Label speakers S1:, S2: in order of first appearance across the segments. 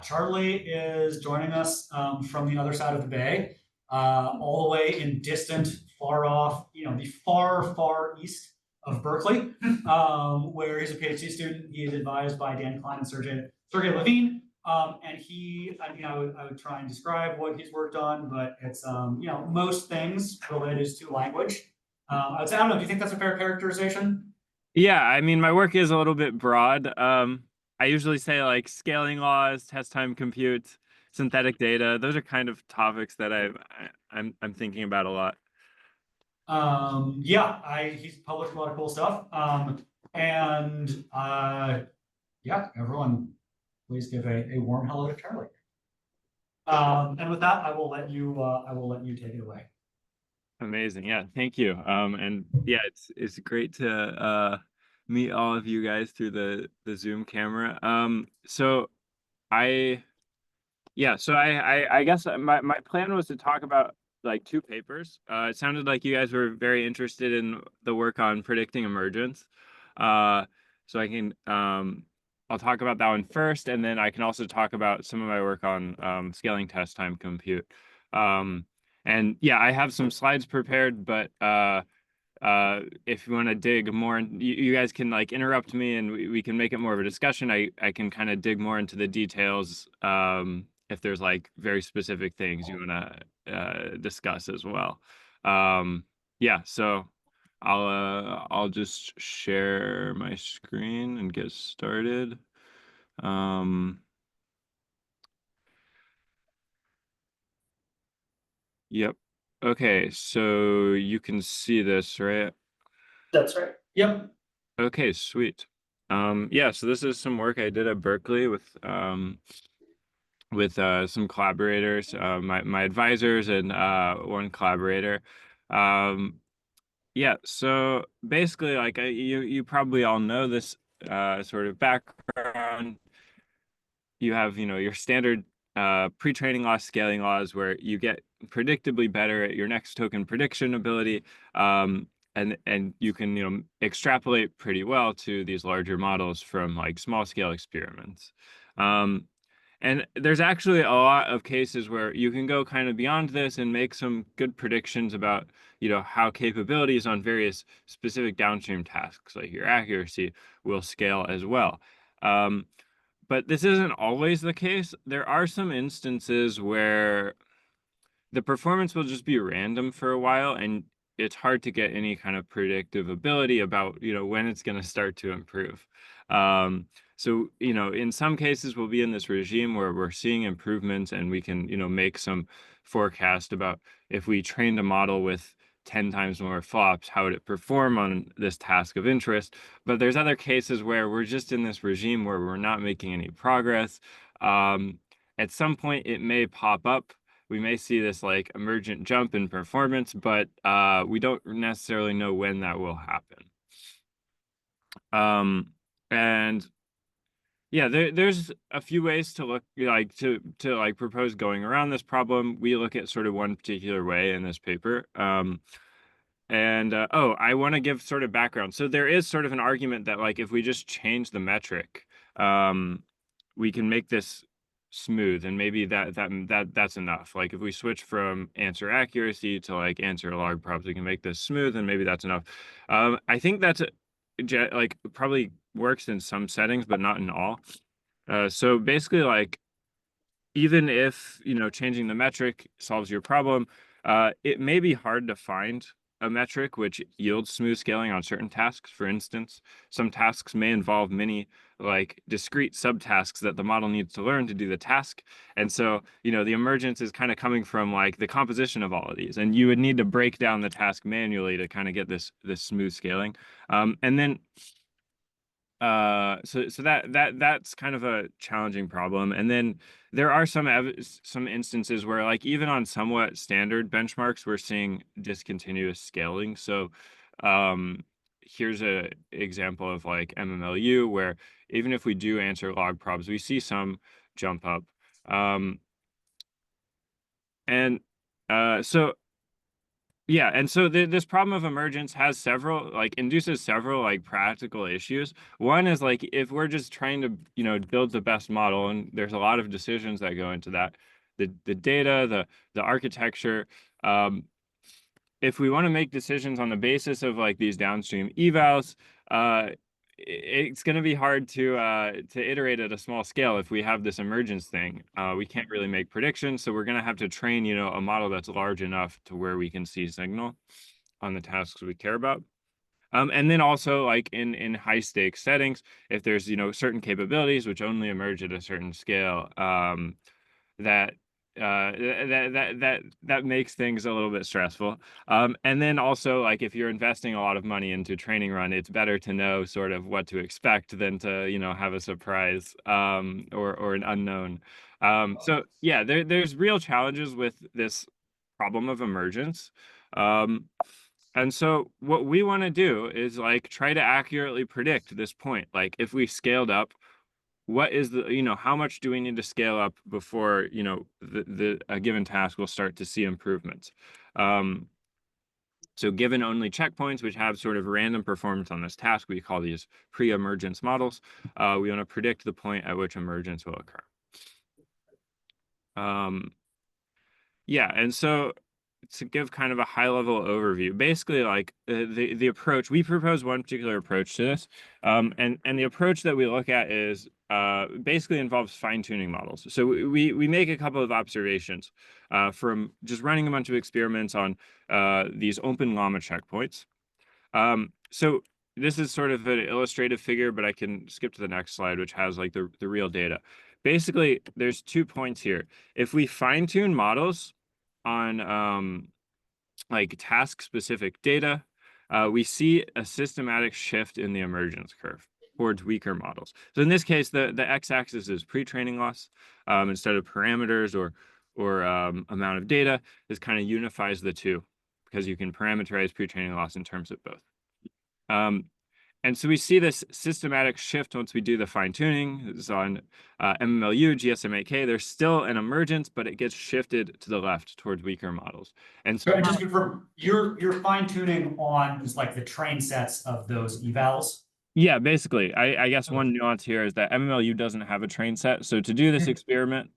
S1: Charlie is joining us from the other side of the bay, all the way in distant, far off, the far, far east of Berkeley, where he's a PhD student. He is advised by Dan Klein and Sergey Levine. And I would try and describe what he's worked on, but it's, most things related to language. I would say, I don't know, do you think that's a fair characterization?
S2: Yeah, I mean, my work is a little bit broad. I usually say like scaling laws, test time compute, synthetic data. Those are kind of topics that I'm thinking about a lot.
S1: He's published a lot of cool stuff. And yeah, everyone, please give a warm hello to Charlie. And with that, I will let you take it away.
S2: Amazing. Yeah, thank you. And yeah, it's great to meet all of you guys through the Zoom camera. I I guess my plan was to talk about like two papers. It sounded like you guys were very interested in the work on predicting emergence. Uh, so I can I'll talk about that one first, and then I can also talk about some of my work on scaling test time compute. Um, and yeah, I have some slides prepared, but if you want to dig more, you guys can like interrupt me and we can make it more of a discussion. I can kind of dig more into the details if there's like very specific things you want to discuss as well. Yeah, so I'll just share my screen and get started. Yep. Okay, so you can see this, right?
S1: That's right. Yep.
S2: Okay, sweet. Yeah, so this is some work I did at Berkeley with some collaborators, my advisors and one collaborator. Um, yeah, so basically, like you probably all know this sort of background. You have, your standard pre-training laws, scaling laws, where you get predictably better at your next token prediction ability. And you can, extrapolate pretty well to these larger models from like small scale experiments. And there's actually a lot of cases where you can go kind of beyond this and make some good predictions about, how capabilities on various specific downstream tasks, like your accuracy, will scale as well. But this isn't always the case. There are some instances where the performance will just be random for a while, and it's hard to get any kind of predictive ability about, when it's going to start to improve. So, in some cases, we'll be in this regime where we're seeing improvements and we can, make some forecast about if we trained a model with 10 times more flops, how would it perform on this task of interest? But there's other cases where we're just in this regime where we're not making any progress. At some point, it may pop up. We may see this like emergent jump in performance, but we don't necessarily know when that will happen. And yeah, there's a few ways to look like to like propose going around this problem. We look at sort of one particular way in this paper. I want to give sort of background. So there is sort of an argument that like if we just change the metric, we can make this smooth, and maybe that's enough. Like if we switch from answer accuracy to like answer log probs, we can make this smooth, and maybe that's enough. I think that's like probably works in some settings, but not in all. So basically, like even if changing the metric solves your problem, it may be hard to find a metric which yields smooth scaling on certain tasks. For instance, some tasks may involve many like discrete subtasks that the model needs to learn to do the task. And so, the emergence is kind of coming from like the composition of all of these. And you would need to break down the task manually to kind of get this smooth scaling. And then so that's kind of a challenging problem. And then there are some instances where like even on somewhat standard benchmarks we're seeing discontinuous scaling. So here's a example of like MMLU, where even if we do answer log probs, we see some jump up. And so Yeah, and so this problem of emergence has several, like, induces several like practical issues. One is like if we're just trying to, build the best model, and there's a lot of decisions that go into that, the data, the architecture. Um, if we want to make decisions on the basis of like these downstream evals, it's going to be hard to iterate at a small scale if we have this emergence thing. We can't really make predictions, so we're going to have to train, a model that's large enough to where we can see signal on the tasks we care about. And then also like in high stakes settings, if there's, certain capabilities which only emerge at a certain scale, that that makes things a little bit stressful. And then also like if you're investing a lot of money into training run, it's better to know sort of what to expect than to, have a surprise, or an unknown. So yeah, there's real challenges with this problem of emergence. Um, and so what we want to do is like try to accurately predict this point. Like if we scaled up, what is the, how much do we need to scale up before, the a given task will start to see improvements. Um, so given only checkpoints which have sort of random performance on this task, we call these pre-emergence models. We want to predict the point at which emergence will occur. Yeah, and so to give kind of a high level overview, basically like the approach, we propose one particular approach to this, and the approach that we look at is basically involves fine tuning models. So we make a couple of observations from just running a bunch of experiments on these open llama checkpoints. So this is sort of an illustrative figure, but I can skip to the next slide, which has like the real data. Basically, there's 2 points here. If we fine tune models on like task specific data, we see a systematic shift in the emergence curve towards weaker models. So in this case, the x-axis is pre-training loss instead of parameters or amount of data. This kind of unifies the two because you can parameterize pre-training loss in terms of both. And so we see this systematic shift once we do the fine tuning. It's on MMLU, GSM-8K. There's still an emergence, but it gets shifted to the left towards weaker models. And so
S1: And just confirm, you're fine tuning on just like the train sets of those evals.
S2: yeah, basically, I guess
S1: Okay.
S2: one nuance here is that MMLU doesn't have a train set. So to do this experiment,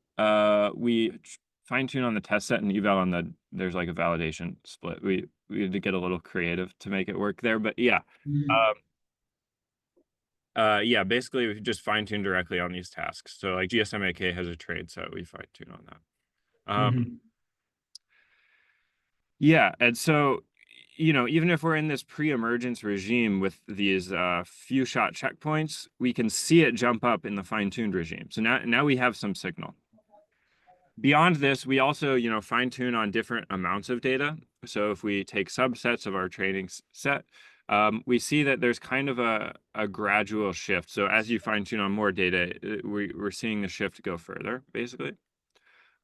S2: we fine tune on the test set and eval on there's like a validation split. We had to get a little creative to make it work there, but yeah. Yeah, basically we just fine tune directly on these tasks. So like GSM-AK has a trade, so we fine tune on that. Yeah, and so even if we're in this pre-emergence regime with these few shot checkpoints, we can see it jump up in the fine-tuned regime. So now we have some signal. Beyond this, we also, fine tune on different amounts of data. So if we take subsets of our training set, we see that there's kind of a gradual shift. So as you fine tune on more data, we're seeing the shift go further, basically.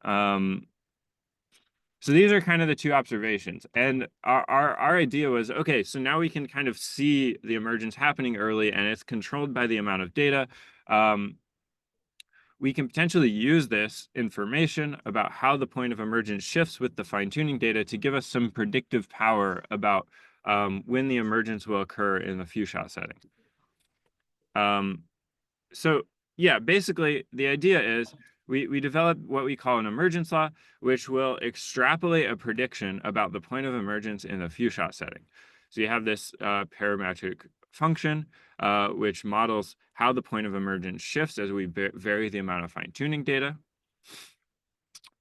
S2: So these are kind of the two observations. And our idea was, okay, so now we can kind of see the emergence happening early and it's controlled by the amount of data. We can potentially use this information about how the point of emergence shifts with the fine-tuning data to give us some predictive power about when the emergence will occur in the few shot setting. So yeah, basically the idea is we develop what we call an emergence law, which will extrapolate a prediction about the point of emergence in the few shot setting. So you have this parametric function, which models how the point of emergence shifts as we vary the amount of fine-tuning data.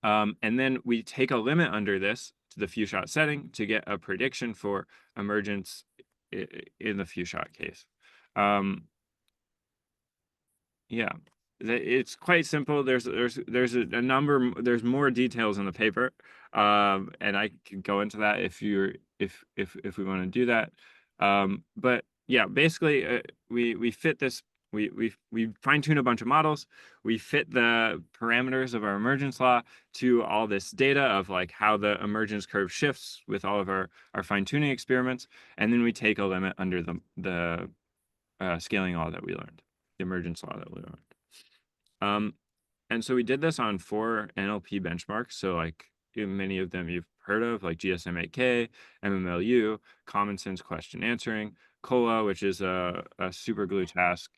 S2: And then we take a limit under this to the few shot setting to get a prediction for emergence in the few shot case. Yeah, it's quite simple. There's a number. There's more details in the paper, and I can go into that if we want to do that. But yeah, basically, we fit this. We fine tune a bunch of models. We fit the parameters of our emergence law to all this data of like how the emergence curve shifts with all of our fine tuning experiments, and then we take a limit under the scaling law that we learned. Emergence law that we learned. And so we did this on 4 NLP benchmarks. So like many of them you've heard of, like GSM-8K, MMLU, common sense question answering, COLA, which is a super glue task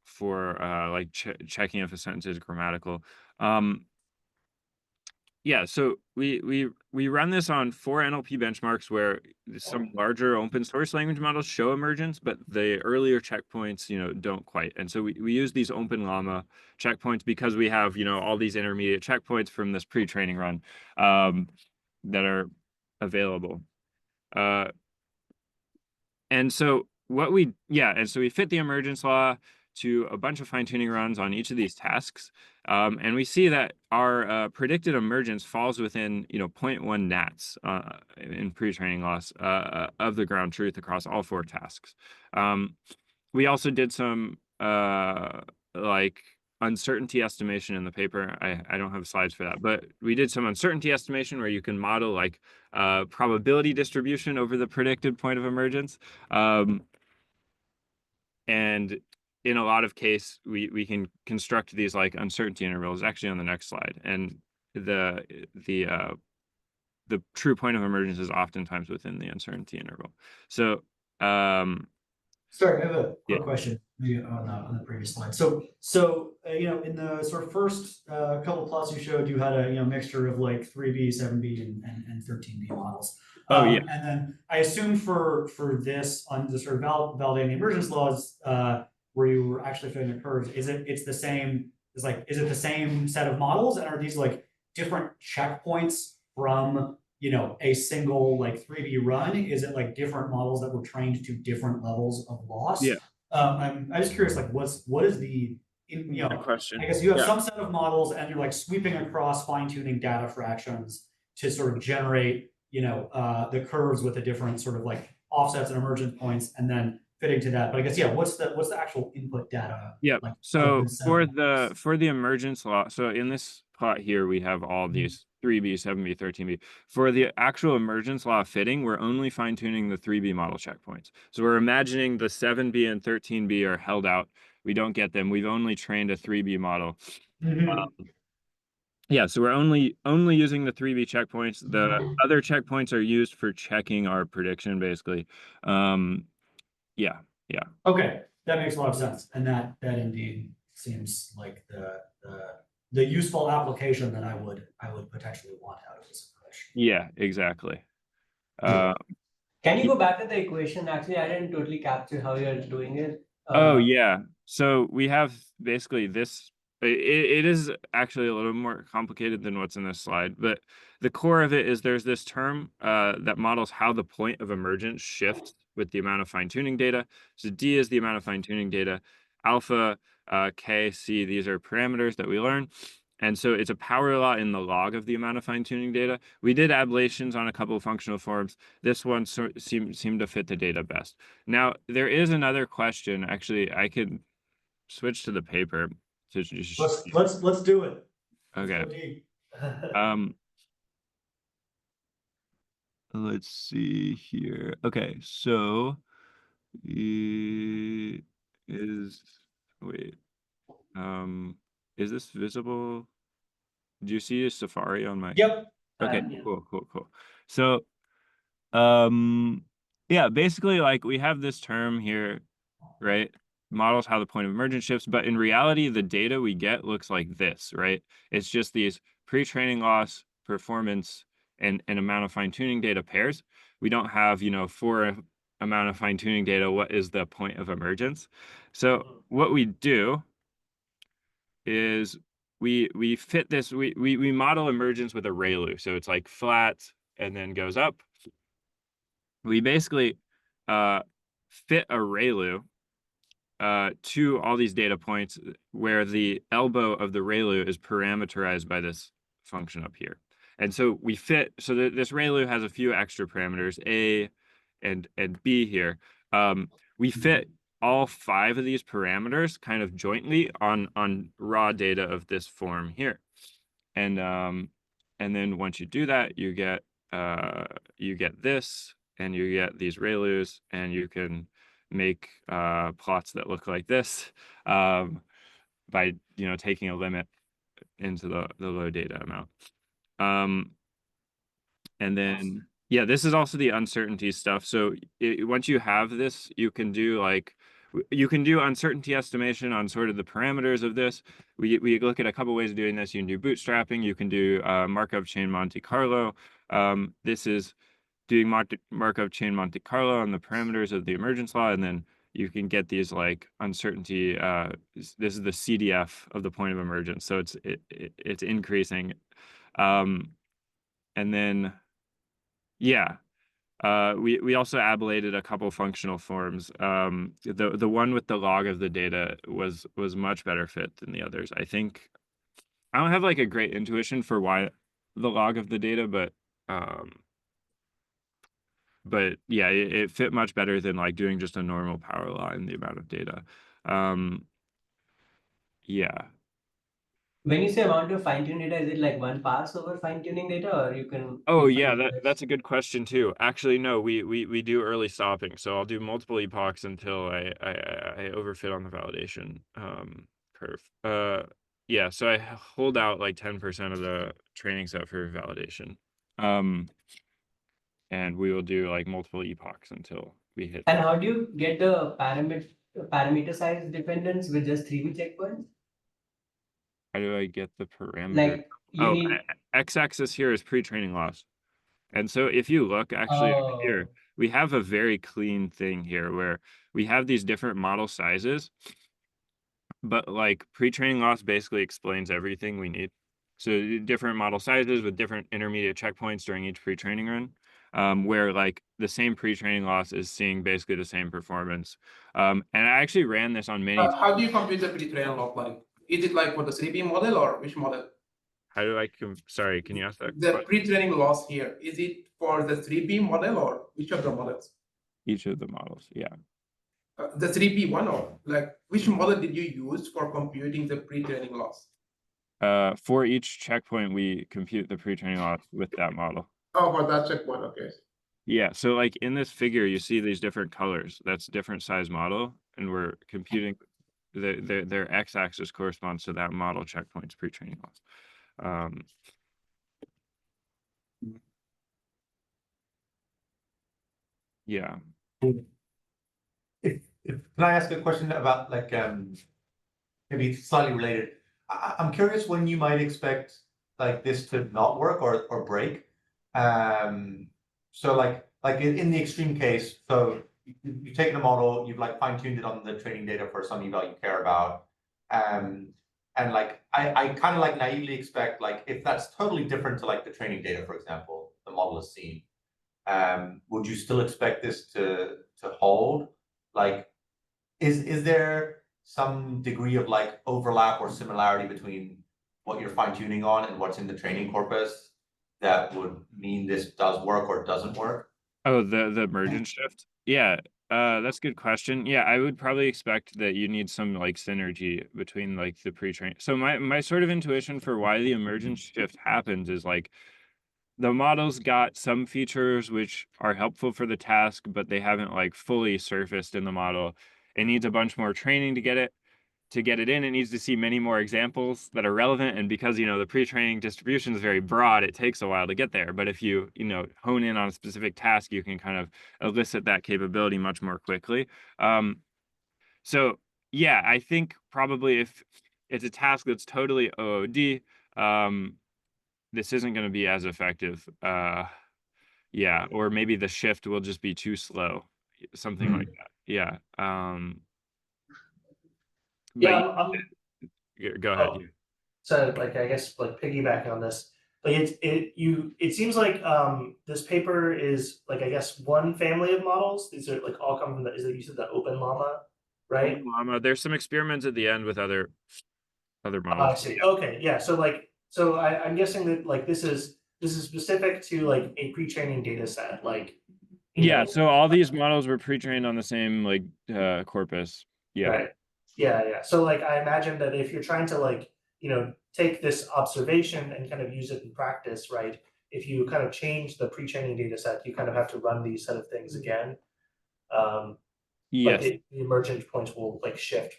S2: for like checking if a sentence is grammatical. Yeah, so we run this on 4 NLP benchmarks where some larger open source language models show emergence, but the earlier checkpoints, don't quite. And so we use these open llama checkpoints because we have, all these intermediate checkpoints from this pre-training run that are available. And so we fit the emergence law to a bunch of fine-tuning runs on each of these tasks. And we see that our predicted emergence falls within, 0.1 nats in pre-training loss of the ground truth across all 4 tasks. We also did some like uncertainty estimation in the paper. I don't have slides for that, but we did some uncertainty estimation where you can model like probability distribution over the predicted point of emergence. And in a lot of case, we can construct these like uncertainty intervals, actually on the next slide. And the true point of emergence is oftentimes within the uncertainty interval. So
S1: Sorry, I have a
S2: yeah.
S1: quick question maybe on the previous slide. So in the sort of first couple plots you showed, you had a mixture of like 3B, 7B, and 13B models.
S2: Oh yeah.
S1: And then I assume for this on the sort of validating the emergence laws, where you were actually fitting the curves, is it the same? Is it the same set of models, and are these like different checkpoints from a single like 3D run? Is it like different models that were trained to different levels of loss?
S2: Yeah.
S1: I'm just curious, like what is the
S2: Good question.
S1: I guess you have
S2: Yeah.
S1: some set of models and you're like sweeping across fine-tuning data fractions to sort of generate, the curves with the different sort of like offsets and emergence points and then fitting to that. But I guess, yeah, what's the actual input data
S2: Yep.
S1: like of
S2: So
S1: this set
S2: for
S1: of models?
S2: the emergence law, so in this plot here, we have all these 3B, 7B, 13B. For the actual emergence law fitting, we're only fine-tuning the 3B model checkpoints. So we're imagining the 7B and 13B are held out. We don't get them. We've only trained a 3B model. Yeah, so we're only using the 3B checkpoints. The other checkpoints are used for checking our prediction, basically. Yeah.
S1: Okay, that makes a lot of sense, and that indeed seems like the useful application that I would potentially want out of this approach.
S2: Yeah, exactly.
S3: Can you go back to the equation? Actually, I didn't totally capture how you're doing it.
S2: Oh yeah. So we have basically this. It is actually a little more complicated than what's in this slide, but the core of it is there's this term that models how the point of emergence shifts with the amount of fine-tuning data. So D is the amount of fine-tuning data. Alpha, K, C, these are parameters that we learn. And so it's a power law in the log of the amount of fine-tuning data. We did ablations on a couple of functional forms. This one seemed to fit the data best. Now, there is another question. Actually, I could switch to the paper to just
S1: Let's do it.
S2: okay. Let's see here. Okay, so is wait. Is this visible? Do you see a Safari on my?
S1: Yep.
S2: Okay, cool. So, yeah, basically, like we have this term here, right? Models how the point of emergence shifts, but in reality, the data we get looks like this, right? It's just these pre-training loss, performance, and amount of fine-tuning data pairs. We don't have, for amount of fine-tuning data, what is the point of emergence? So what we do is we fit this, we model emergence with a ReLU. So it's like flat and then goes up. We basically fit a ReLU to all these data points where the elbow of the ReLU is parameterized by this function up here. And so we fit, so this ReLU has a few extra parameters, A and B here. We fit all 5 of these parameters kind of jointly on raw data of this form here. And then once you do that, you get this, and you get these ReLUs, and you can make plots that look like this by taking a limit into the low data amount. And then, yeah, this is also the uncertainty stuff. So once you have this, you can do uncertainty estimation on sort of the parameters of this. We look at a couple ways of doing this. You can do bootstrapping. You can do Markov chain Monte Carlo. This is doing Markov chain Monte Carlo on the parameters of the emergence law, and then you can get these like uncertainty. This is the CDF of the point of emergence, so it's increasing, and then yeah. We also ablated a couple functional forms. The one with the log of the data was much better fit than the others. I think I don't have like a great intuition for why the log of the data, but yeah, it fit much better than like doing just a normal power law in the amount of data. Yeah.
S3: When you say amount of fine-tuning data, is it like one pass over fine-tuning data, or you can?
S2: Oh yeah, that's a good question too. Actually, no, we do early stopping, so I'll do multiple epochs until I overfit on the validation curve. Yeah, so I hold out like 10% of the training set for validation. And we will do like multiple epochs until we hit.
S3: And how do you get the parameter size dependence with just 3B checkpoints?
S2: How do I get the parameter?
S3: Like you need.
S2: X-axis here is pre-training loss. And so if you look actually here, we have a very clean thing here where we have these different model sizes, but like pre-training loss basically explains everything we need. So different model sizes with different intermediate checkpoints during each pre-training run, where like the same pre-training loss is seeing basically the same performance. And I actually ran this on many.
S4: How do you compute the pre-training loss? Like, is it like for the 3B model or which model?
S2: How do I sorry, can you ask that?
S4: The pre-training loss here, is it for the 3B model or which of the models?
S2: Each of the models, yeah.
S4: The 3B one, or like which model did you use for computing the pre-training loss?
S2: For each checkpoint, we compute the pre-training loss with that model.
S4: Oh, for that checkpoint, okay.
S2: Yeah, so like in this figure, you see these different colors. That's different size model, and we're computing their x-axis corresponds to that model checkpoint's pre-training loss. Yeah.
S5: Can I ask a question about like maybe slightly related? I'm curious when you might expect like this to not work or break. So like in the extreme case, so you've taken a model, you've like fine-tuned it on the training data for some eval you care about. And like I kind of like naively expect like if that's totally different to like the training data, for example, the model has seen, would you still expect this to hold? Like, is there some degree of like overlap or similarity between what you're fine-tuning on and what's in the training corpus that would mean this does work or doesn't work?
S2: Oh, the emergent shift? Yeah, that's a good question. Yeah, I would probably expect that you need some like synergy between like the pre-train. So my sort of intuition for why the emergent shift happens is like the model's got some features which are helpful for the task, but they haven't like fully surfaced in the model. It needs a bunch more training to get it in. It needs to see many more examples that are relevant. And because, the pre-training distribution is very broad, it takes a while to get there. But if you, hone in on a specific task, you can kind of elicit that capability much more quickly. So yeah, I think probably if it's a task that's totally OOD, this isn't going to be as effective. Yeah, or maybe the shift will just be too slow, something like that. Yeah. Go ahead.
S6: Oh, so like I guess like piggybacking on this, like it seems like this paper is like I guess one family of models. These are like all come from you said the Open Llama, right?
S2: Open Llama. There's some experiments at the end with other models.
S6: I see. Okay, yeah. So I'm guessing that like this is specific to like a pre-training data set, like.
S2: Yeah. So all these models were pre-trained on the same like corpus. Yeah.
S6: Right. Yeah. So like I imagine that if you're trying to like, take this observation and kind of use it in practice, right? If you kind of change the pre-training data set, you kind of have to run these set of things again.
S2: Yes.
S6: Like the emergent points will like shift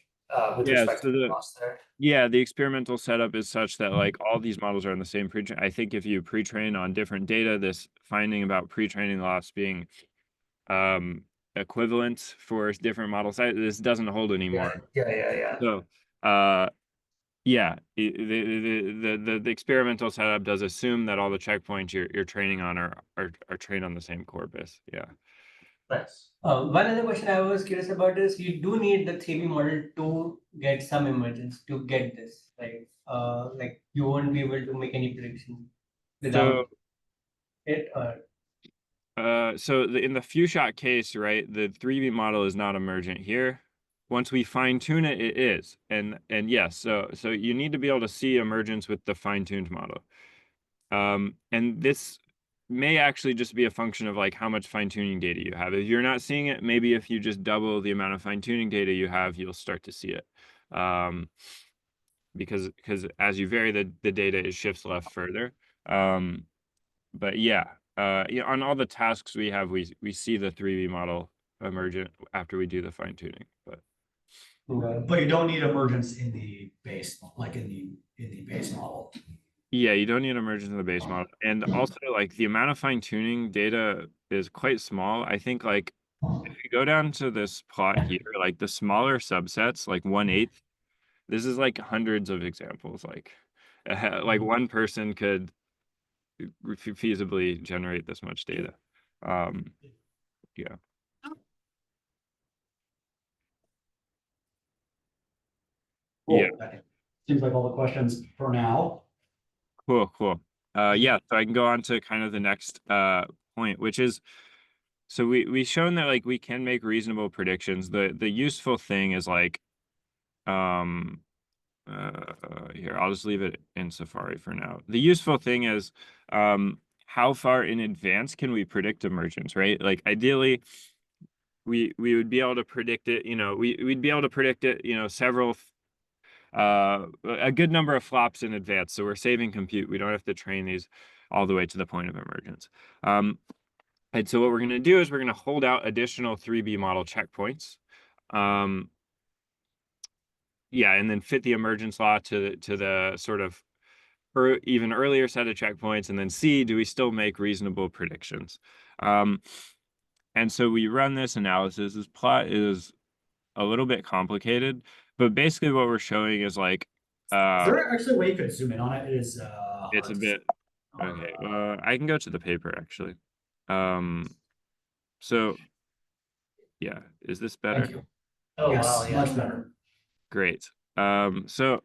S6: with
S2: Yeah,
S6: respect
S2: so
S6: to the cost there?
S2: Yeah, the experimental setup is such that like all these models are on the same I think if you pre-train on different data, this finding about pre-training loss being equivalent for different models, this doesn't hold anymore.
S6: Yeah.
S2: So yeah, the experimental setup does assume that all the checkpoints you're training on are trained on the same corpus. Yeah.
S6: Nice.
S3: One other question I was curious about is you do need the 3B model to get some emergence to get this, right? Like you won't be able to make any prediction without it.
S2: So in the few shot case, right, the 3B model is not emergent here. Once we fine tune it, it is. And yes, so you need to be able to see emergence with the fine-tuned model. And this may actually just be a function of like how much fine-tuning data you have. If you're not seeing it, maybe if you just double the amount of fine-tuning data you have, you'll start to see it. Because as you vary the data, it shifts left further. But yeah, on all the tasks we have, we see the 3B model emergent after we do the fine-tuning.
S1: But you don't need emergence in the base, like in the base model.
S2: Yeah, you don't need emergence in the base model. And also like the amount of fine-tuning data is quite small. I think like if you go down to this plot here, like the smaller subsets, like 1/8, this is like hundreds of examples. Like one person could feasibly generate this much data. Yeah.
S1: Cool.
S2: Yeah.
S1: Seems like all the questions for now.
S2: Cool. Yeah, so I can go on to kind of the next point, which is, so we've shown that like we can make reasonable predictions. The useful thing is like, here, I'll just leave it in Safari for now. The useful thing is, how far in advance can we predict emergence, right? Like ideally, we would be able to predict it, we'd be able to predict it, several a good number of flops in advance. So we're saving compute. We don't have to train these all the way to the point of emergence. And so what we're going to do is we're going to hold out additional 3B model checkpoints. Yeah, and then fit the emergence law to the sort of even earlier set of checkpoints, and then see, do we still make reasonable predictions? And so we run this analysis. This plot is a little bit complicated, but basically what we're showing is like,
S1: Is there actually a way you could zoom in on it? It is
S2: it's a bit, okay. I can go to the paper actually. So yeah, is this better?
S1: Thank you.
S6: Oh,
S1: Yes,
S6: wow, yeah.
S1: much better.
S2: Great. So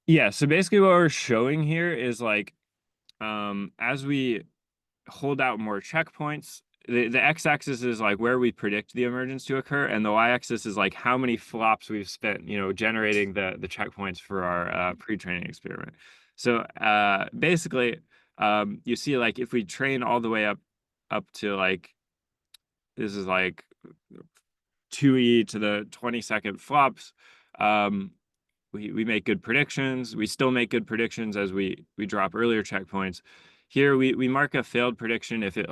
S2: yeah, so basically what we're showing here is like, as we hold out more checkpoints, the x-axis is like where we predict the emergence to occur, and the y-axis is like how many flops we've spent, generating the checkpoints for our pre-training experiment. So basically, you see like if we train all the way up to like, this is like 2e to the 22nd flops, we make good predictions. We still make good predictions as we drop earlier checkpoints. Here we mark a failed prediction if it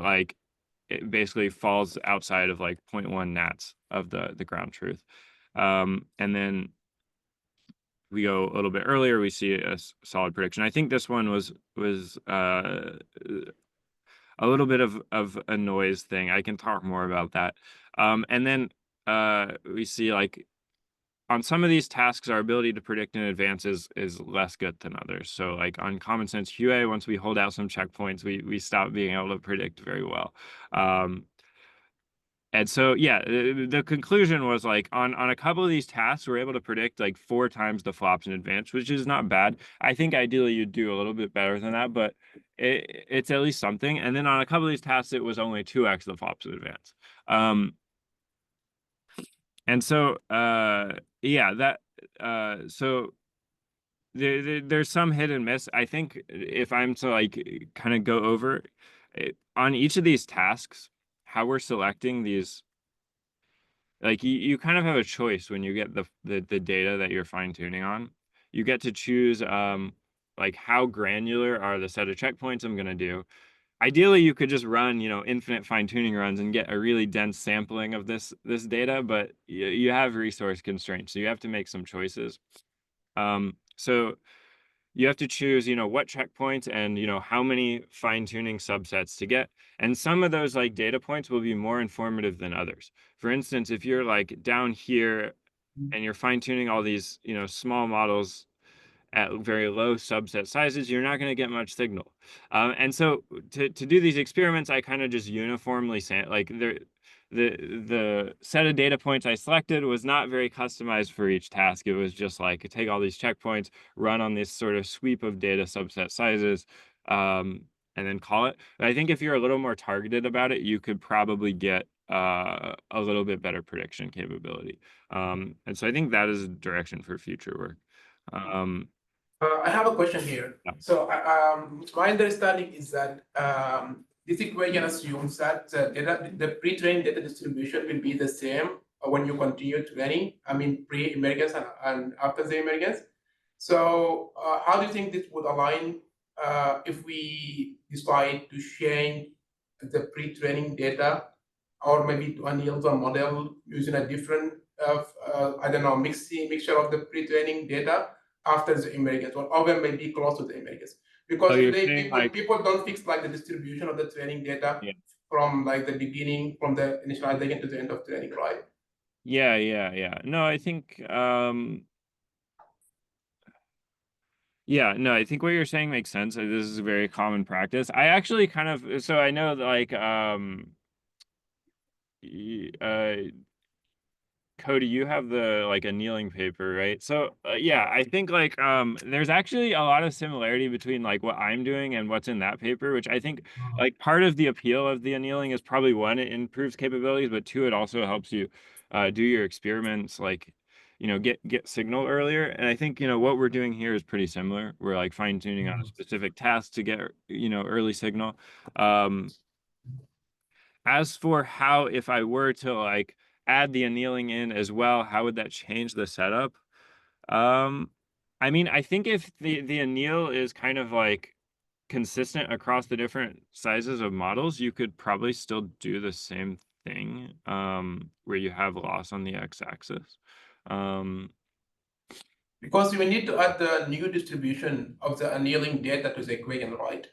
S2: basically falls outside of like 0.1 nats of the ground truth. And then we go a little bit earlier, we see a solid prediction. I think this one was a little bit of a noise thing. I can talk more about that. And then we see like on some of these tasks, our ability to predict in advance is less good than others. So like on common sense QA, once we hold out some checkpoints, we stop being able to predict very well. And so, yeah, the conclusion was like on a couple of these tasks, we're able to predict like 4 times the flops in advance, which is not bad. I think ideally you'd do a little bit better than that, but it's at least something. And then on a couple of these tasks, it was only 2x the flops in advance. And so, yeah, that so there's some hit and miss. I think if I'm to like kind of go over it, on each of these tasks, how we're selecting these, like you kind of have a choice when you get the data that you're fine tuning on. You get to choose like how granular are the set of checkpoints I'm going to do. ideally you could just run, infinite fine tuning runs and get a really dense sampling of this data, but you have resource constraints, so you have to make some choices. So you have to choose, what checkpoints and, how many fine tuning subsets to get. And some of those like data points will be more informative than others. For instance, if you're like down here and you're fine tuning all these, small models at very low subset sizes, you're not going to get much signal. And so to do these experiments, I kind of just uniformly say, like the set of data points I selected was not very customized for each task. It was just like take all these checkpoints, run on this sort of sweep of data subset sizes, and then call it. But I think if you're a little more targeted about it, you could probably get a little bit better prediction capability. And so I think that is a direction for future work.
S4: I have a question here.
S2: Yeah.
S4: So my understanding is that this equation assumes that the pre-trained data distribution will be the same when you continue training. I mean, pre-emergence and after the emergence. So how do you think this would align if we decide to change the pre-training data, or maybe to anneal the model using a different, I don't know, mixture of the pre-training data after the emergence, or even maybe close to the emergence? Because
S2: you're
S4: today
S2: saying, like,
S4: people don't fix like the distribution of the training data
S2: Yeah.
S4: from like the beginning, from the initialization to the end of training, right?
S2: Yeah. No, I think yeah, no, I think what you're saying makes sense. This is a very common practice. I actually kind of, so I know that, like Cody, you have the like annealing paper, right? So yeah, I think like there's actually a lot of similarity between like what I'm doing and what's in that paper, which I think like part of the appeal of the annealing is probably one, it improves capabilities, but two, it also helps you do your experiments, like get signal earlier. And I think what we're doing here is pretty similar. We're like fine tuning on a specific task to get early signal. As for how, if I were to like add the annealing in as well, how would that change the setup? I mean, I think if the anneal is kind of like consistent across the different sizes of models, you could probably still do the same thing, where you have loss on the x-axis.
S4: Because we need to add the new distribution of the annealing data to the equation, right?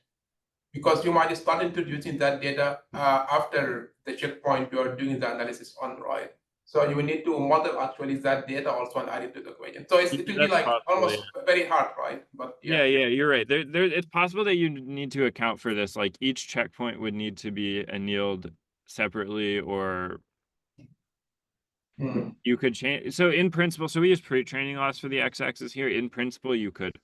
S4: Because you might start introducing that data after the checkpoint you are doing the analysis on, right? So you will need to model actually that data also and add it to the equation. So it will be
S2: That's
S4: like
S2: possible,
S4: almost very hard, right? But
S2: yeah, you're right. It's possible that you need to account for this. Like each checkpoint would need to be annealed separately, or you could change. So in principle, so we use pre-training loss for the x-axis here. In principle, you could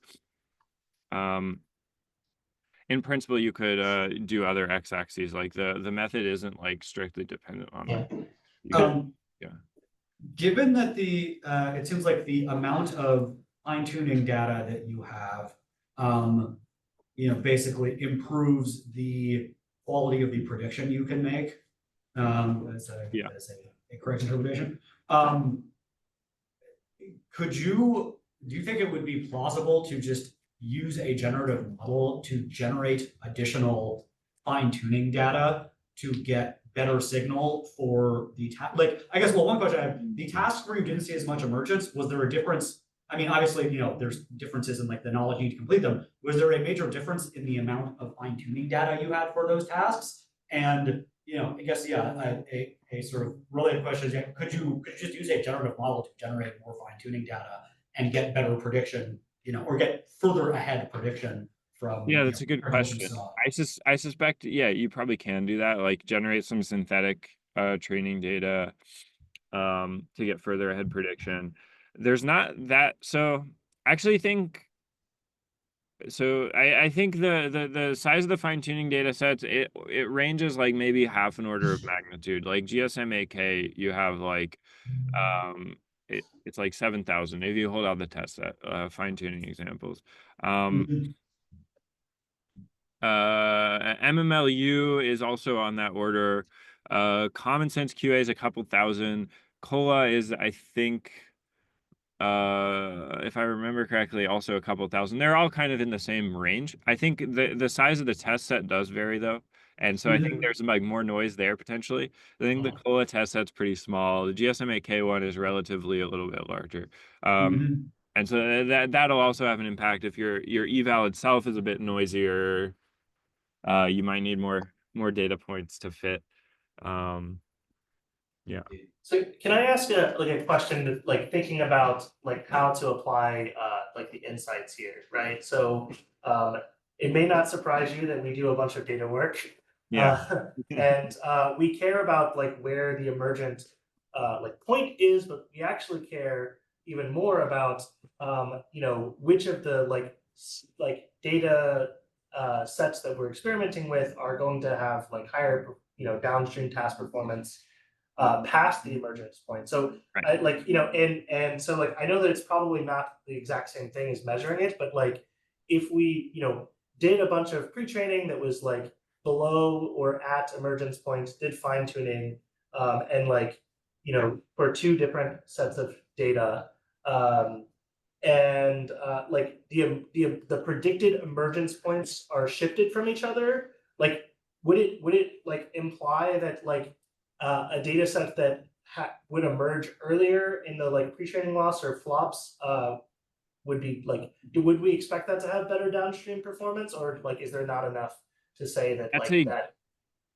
S2: do other x-axes. Like the method isn't like strictly dependent on that. Yeah.
S1: Given that it seems like the amount of fine-tuning data that you have, basically improves the quality of the prediction you can make. As a correct interpretation. Do you think it would be plausible to just use a generative model to generate additional fine-tuning data to get better signal for the task? Like, I guess, one question I have, the tasks where you didn't see as much emergence, was there a difference? I mean, obviously, there's differences in like the knowledge you need to complete them. Was there a major difference in the amount of fine-tuning data you had for those tasks? And, I guess, a sort of related question is, could you just use a generative model to generate more fine-tuning data and get better prediction, or get further ahead prediction from?
S2: Yeah, that's a good question. I suspect, yeah, you probably can do that, like generate some synthetic training data to get further ahead prediction. There's not that, so I actually think, so I think the size of the fine-tuning data sets, it ranges like maybe half an order of magnitude. Like GSM-AK, you have like it's like 7,000 if you hold out the test set, fine-tuning examples. MMLU is also on that order. Common Sense QA is a couple thousand. COLA is, I think, if I remember correctly, also a couple thousand. They're all kind of in the same range. I think the size of the test set does vary though. And so I think there's like more noise there potentially. I think the COLA test set's pretty small. The GSMA-K one is relatively a little bit larger. And so that'll also have an impact if your eval itself is a bit noisier. You might need more data points to fit. Yeah.
S6: So can I ask a question, like thinking about like how to apply like the insights here, right? So it may not surprise you that we do a bunch of data work.
S2: Yeah.
S6: And we care about like where the emergent like point is, but we actually care even more about you know, which of the like data sets that we're experimenting with are going to have like higher, you know, downstream task performance past the emergence point. So
S2: Right.
S6: I like, you know, and so like I know that it's probably not the exact same thing as measuring it, but like if we, you know, did a bunch of pre-training that was like below or at emergence points, did fine-tuning, and like, you know, for two different sets of data, and like the predicted emergence points are shifted from each other, like would it like imply that like a data set that would emerge earlier in the like pre-training loss or flops would be like, would we expect that to have better downstream performance, or like is there not enough to say that
S2: That's
S6: like
S2: a
S6: that?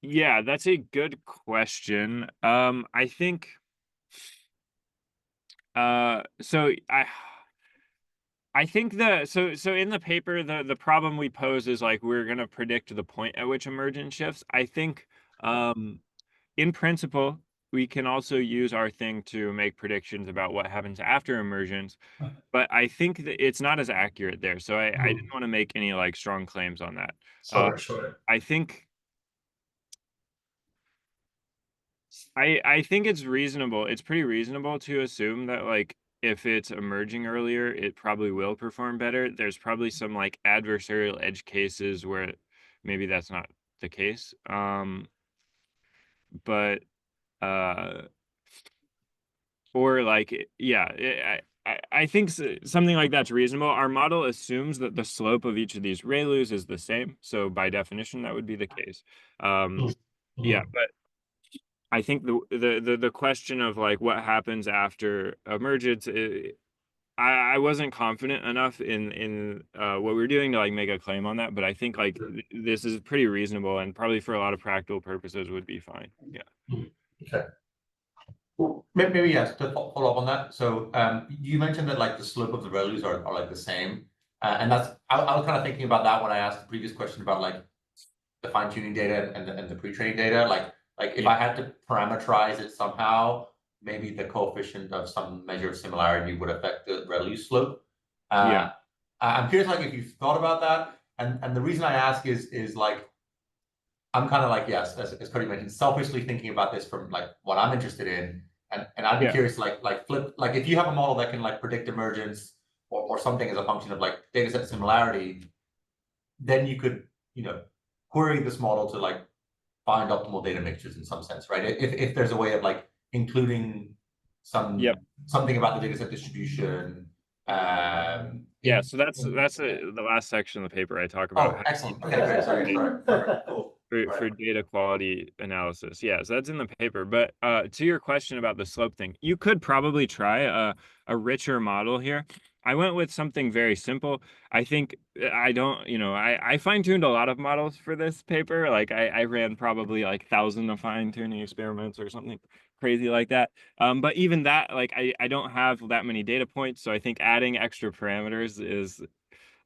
S2: Yeah, that's a good question. I think so I think so in the paper the problem we pose is like we're gonna predict the point at which emergence shifts. I think in principle we can also use our thing to make predictions about what happens after emergence, but I think that it's not as accurate there. So I didn't want to make any like strong claims on that.
S6: Sure.
S2: I think I think it's reasonable. It's pretty reasonable to assume that like if it's emerging earlier, it probably will perform better. There's probably some like adversarial edge cases where maybe that's not the case. But uh or like yeah, I think something like that's reasonable. Our model assumes that the slope of each of these ReLUs is the same, so by definition that would be the case. Yeah, but I think the question of like what happens after emergence, I wasn't confident enough in what we were doing to like make a claim on that, but I think like this is pretty reasonable and probably for a lot of practical purposes would be fine. Yeah.
S6: Okay.
S5: Well, maybe yes, to follow up on that. So you mentioned that like the slope of the ReLUs are like the same. And that's I was kind of thinking about that when I asked the previous question about like the fine-tuning data and the pre-training data. Like if I had to parameterize it somehow, maybe the coefficient of some measure of similarity would affect the ReLU slope.
S2: Yeah.
S5: I'm curious like if you've thought about that. And the reason I ask is like I'm kind of like, yes, as Cody mentioned, selfishly thinking about this from like what I'm interested in. And I'd be curious, like flip, like if you have a model that can like predict emergence or something as a function of like data set similarity, then you could, you know, query this model to like find optimal data mixtures in some sense, right? If there's a way of like including something about the data set distribution.
S2: Yeah, so that's the last section of the paper I talk about.
S5: Oh, excellent. Okay, great. Sorry. Perfect. Cool.
S2: For data quality analysis. Yeah, so that's in the paper. But to your question about the slope thing, you could probably try a richer model here. I went with something very simple. I think I don't, you know, I fine-tuned a lot of models for this paper. Like I ran probably like 1,000 of fine-tuning experiments or something crazy like that. But even that, like I don't have that many data points. So I think adding extra parameters is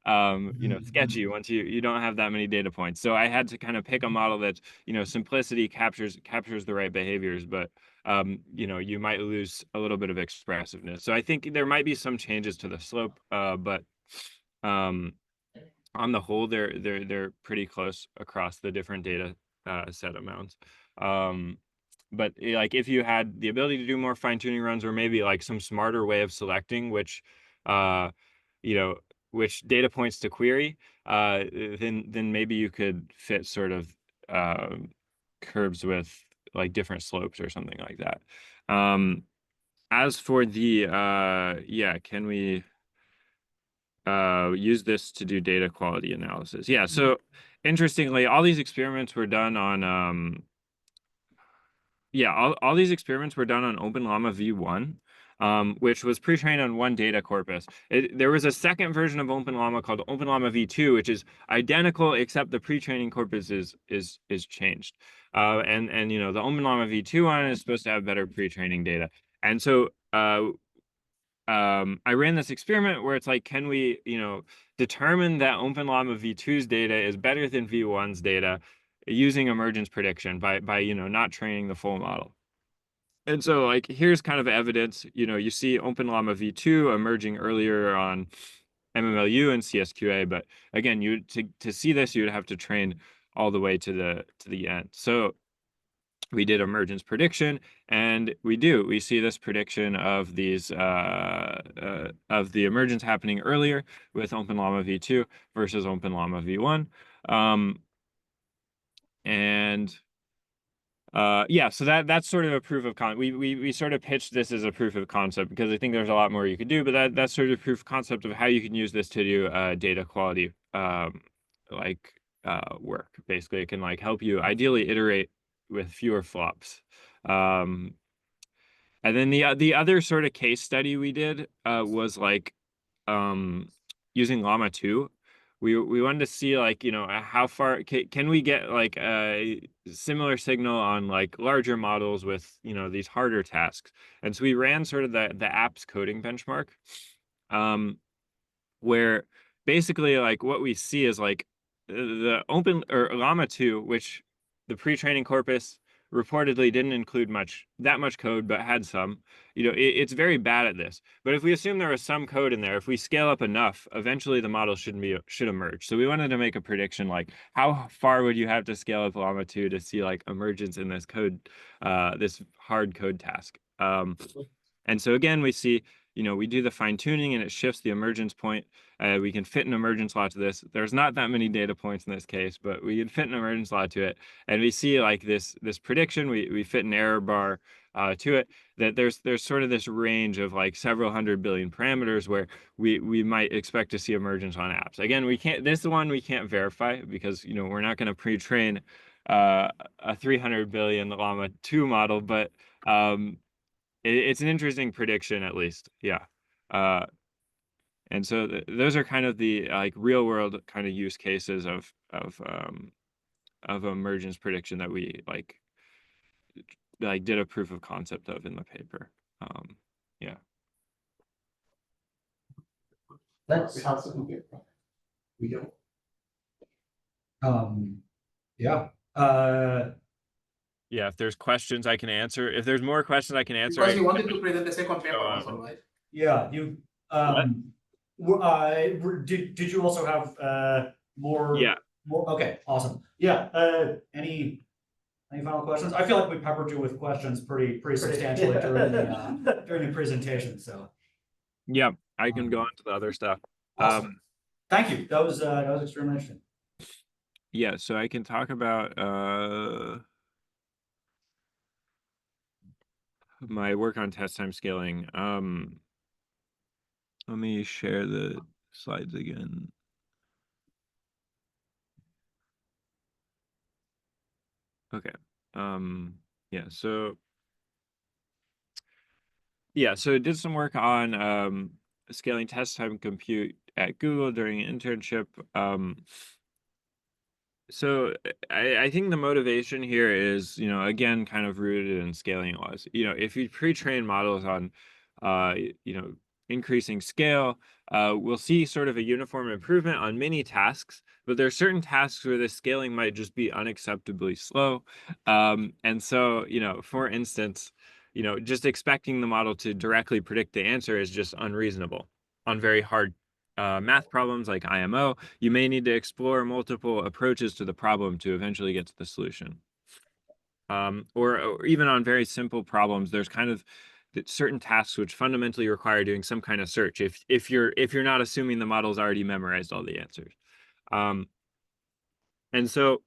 S2: you know, sketchy once you don't have that many data points. So I had to kind of pick a model that, you know, simplicity captures the right behaviors, but you know, you might lose a little bit of expressiveness. So I think there might be some changes to the slope, but on the whole, they're pretty close across the different data set amounts. But like if you had the ability to do more fine-tuning runs or maybe like some smarter way of selecting which you know, which data points to query, then maybe you could fit sort of curves with like different slopes or something like that. as for the can we use this to do data quality analysis? Yeah, so interestingly, all these experiments were done on all these experiments were done on OpenLlama v1, which was pre-trained on one data corpus. There was a second version of OpenLlama called OpenLlama v2, which is identical except the pre-training corpus is changed. And you know, the OpenLlama v2 one is supposed to have better pre-training data. And so I ran this experiment where it's like, can we, you know, determine that OpenLlama v2's data is better than v1's data using emergence prediction by you know, not training the full model. And so like, here's kind of evidence, you know, you see OpenLlama v2 emerging earlier on MMLU and CSQA, but again, to see this, you would have to train all the way to the end. So we did emergence prediction, and we see this prediction of these of the emergence happening earlier with OpenLlama v2 versus OpenLlama v1. So that's sort of a proof of concept. We sort of pitched this as a proof of concept because I think there's a lot more you could do, but that's sort of proof of concept of how you can use this to do data quality work. Basically, it can like help you ideally iterate with fewer flops. And then the other sort of case study we did was like using Llama 2. We wanted to see like, you know, how far can we get like a similar signal on like larger models with, you know, these harder tasks. And so we ran sort of the apps coding benchmark, where basically like what we see is like the Llama 2, which the pre-training corpus reportedly didn't include that much code, but had some, you know, it's very bad at this. But if we assume there was some code in there, if we scale up enough, eventually the model should emerge. So we wanted to make a prediction, like how far would you have to scale up Llama 2 to see like emergence in this code, this hard code task. And so again, we see, you know, we do the fine tuning and it shifts the emergence point. We can fit an emergence law to this. There's not that many data points in this case, but we can fit an emergence law to it. And we see like this prediction, we fit an error bar to it, that there's sort of this range of like several hundred billion parameters where we might expect to see emergence on apps. Again, this one we can't verify because, you know, we're not going to pre-train a 300 billion Llama 2 model, but it's an interesting prediction at least. Yeah. And so those are kind of the like real world kind of use cases of emergence prediction that we like did a proof of concept of in the paper. Yeah.
S3: That's
S5: We don't.
S1: Yeah.
S2: Yeah, if there's questions I can answer. If there's more questions I can answer.
S4: Because you wanted to present the second paper
S2: So,
S4: also, right?
S1: Yeah, you did you also have more?
S2: Yeah.
S1: More, okay, awesome. Yeah. Any final questions? I feel like we peppered you with questions pretty substantially during the presentation. So
S2: Yeah, I can go on to the other stuff.
S1: Awesome. Thank you. That was extremely interesting.
S2: Yeah, so I can talk about my work on test time scaling. Let me share the slides again. Okay. So I did some work on scaling test time compute at Google during an internship. So I think the motivation here is, you know, again, kind of rooted in scaling laws. You know, if you pre-train models on, you know, increasing scale, we'll see sort of a uniform improvement on many tasks, but there are certain tasks where the scaling might just be unacceptably slow. And so, you know, for instance, you know, just expecting the model to directly predict the answer is just unreasonable on very hard math problems like IMO. You may need to explore multiple approaches to the problem to eventually get to the solution. Or even on very simple problems, there's kind of certain tasks which fundamentally require doing some kind of search if you're not assuming the model's already memorized all the answers. And so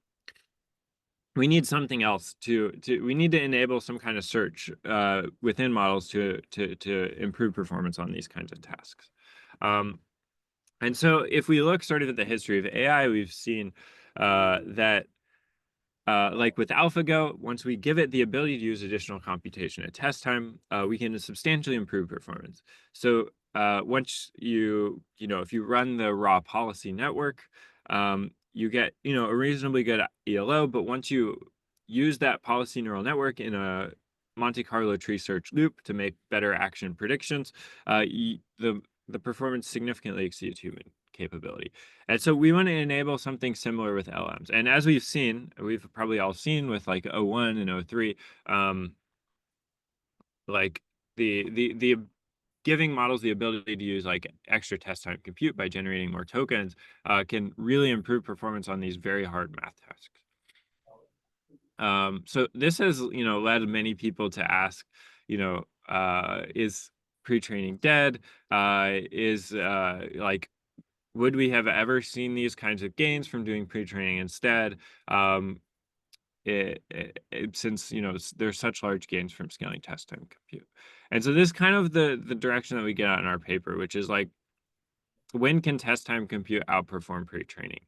S2: we need something else we need to enable some kind of search within models to improve performance on these kinds of tasks. And so if we look sort of at the history of AI, we've seen that like with AlphaGo, once we give it the ability to use additional computation at test time, we can substantially improve performance. So once if you run the raw policy network, you get, a reasonably good ELO, but once you use that policy neural network in a Monte Carlo tree search loop to make better action predictions, the performance significantly exceeds human capability. And so we want to enable something similar with LMs. And as we've probably all seen with like O1 and O3, like the giving models the ability to use like extra test time compute by generating more tokens can really improve performance on these very hard math tasks. So this has, led many people to ask, is pre-training dead? Would we have ever seen these kinds of gains from doing pre-training instead? Since there's such large gains from scaling test time compute. And so this is kind of the direction that we get out in our paper, which is like, when can test time compute outperform pre-training?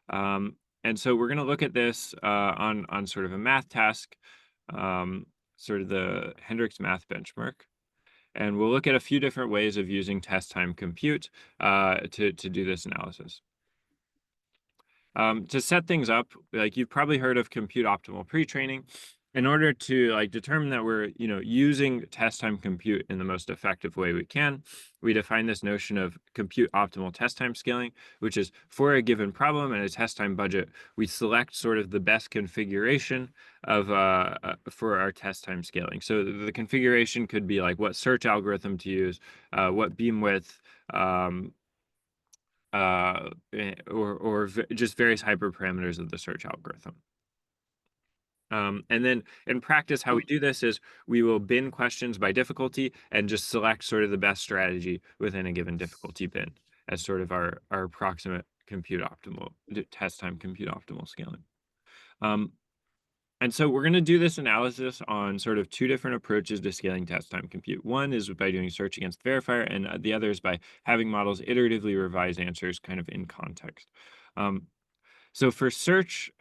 S2: And so we're going to look at this on sort of a math task, sort of the Hendrix math benchmark. And we'll look at a few different ways of using test time compute to do this analysis. To set things up, like you've probably heard of compute optimal pre-training. In order to like determine that we're using test time compute in the most effective way we can, we define this notion of compute optimal test time scaling, which is for a given problem and a test time budget, we select sort of the best configuration of for our test time scaling. So the configuration could be like what search algorithm to use, what beam width, or just various hyperparameters of the search algorithm. And then in practice, how we do this is we will bin questions by difficulty and just select sort of the best strategy within a given difficulty bin as sort of our approximate test time compute optimal scaling. And so we're going to do this analysis on sort of two different approaches to scaling test time compute. One is by doing search against verifier, and the other is by having models iteratively revise answers kind of in context. So for search,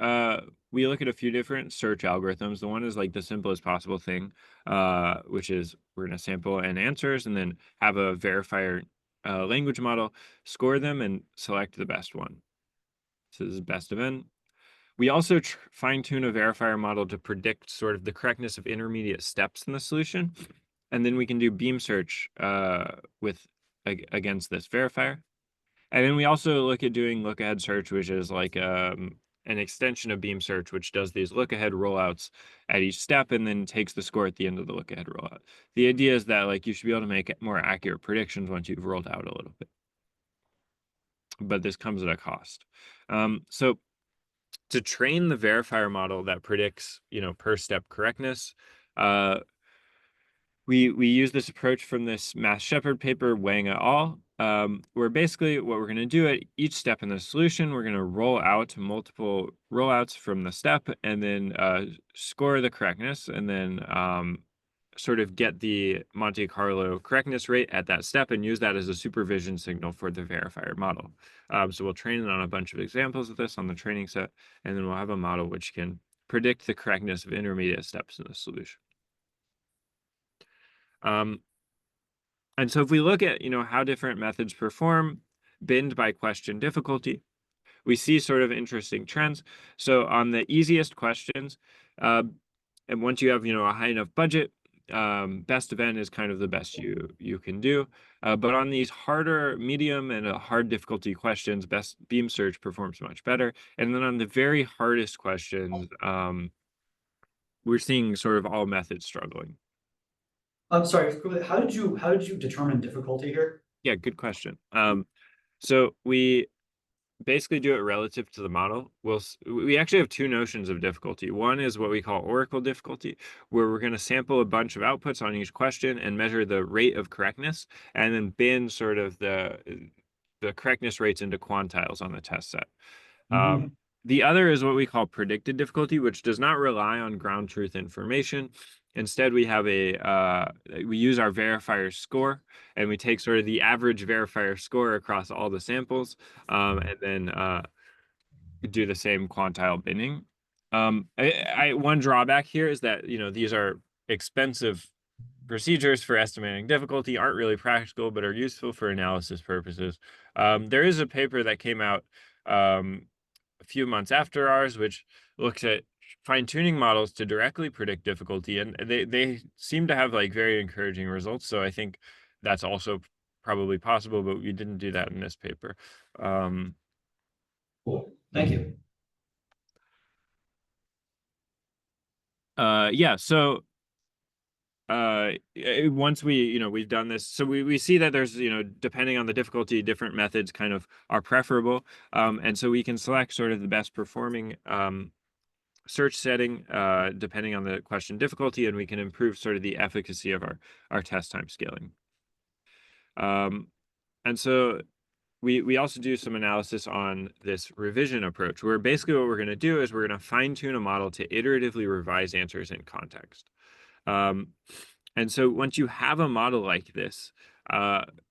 S2: we look at a few different search algorithms. The one is like the simplest possible thing, which is we're going to sample n answers and then have a verifier language model, score them, and select the best one. So this is best of n. We also fine-tune a verifier model to predict sort of the correctness of intermediate steps in the solution. And then we can do beam search against this verifier. And then we also look at doing look-ahead search, which is like an extension of beam search, which does these look-ahead rollouts at each step and then takes the score at the end of the look-ahead rollout. The idea is that like you should be able to make more accurate predictions once you've rolled out a little bit. But this comes at a cost. So to train the verifier model that predicts, per step correctness, we use this approach from this Mass Shepherd paper, Wang et al., where basically what we're going to do at each step in the solution, we're going to roll out multiple rollouts from the step and then score the correctness and then sort of get the Monte Carlo correctness rate at that step and use that as a supervision signal for the verifier model. So we'll train it on a bunch of examples of this on the training set, and then we'll have a model which can predict the correctness of intermediate steps in the solution. And so if we look at, how different methods perform, binned by question difficulty, we see sort of interesting trends. So on the easiest questions, and once you have, a high enough budget, best of n is kind of the best you can do. But on these harder, medium, and hard difficulty questions, best beam search performs much better. And then on the very hardest questions, we're seeing sort of all methods struggling.
S1: I'm sorry, how did you determine difficulty here?
S2: Yeah, good question. So we basically do it relative to the model. We actually have two notions of difficulty. One is what we call oracle difficulty, where we're going to sample a bunch of outputs on each question and measure the rate of correctness, and then bin sort of the correctness rates into quantiles on the test set. The other is what we call predicted difficulty, which does not rely on ground truth information. Instead, we have we use our verifier score, and we take sort of the average verifier score across all the samples, and then do the same quantile binning. One drawback here is that, these are expensive procedures for estimating difficulty, aren't really practical, but are useful for analysis purposes. There is a paper that came out a few months after ours, which looks at fine-tuning models to directly predict difficulty, and they seem to have like very encouraging results. So I think that's also probably possible, but we didn't do that in this paper.
S3: Cool. Thank you.
S2: Yeah, so once we've done this, so we see that there's, depending on the difficulty, different methods kind of are preferable. And so we can select sort of the best performing search setting depending on the question difficulty, and we can improve sort of the efficacy of our test time scaling. And so we also do some analysis on this revision approach, where basically what we're going to do is we're going to fine-tune a model to iteratively revise answers in context. And so once you have a model like this,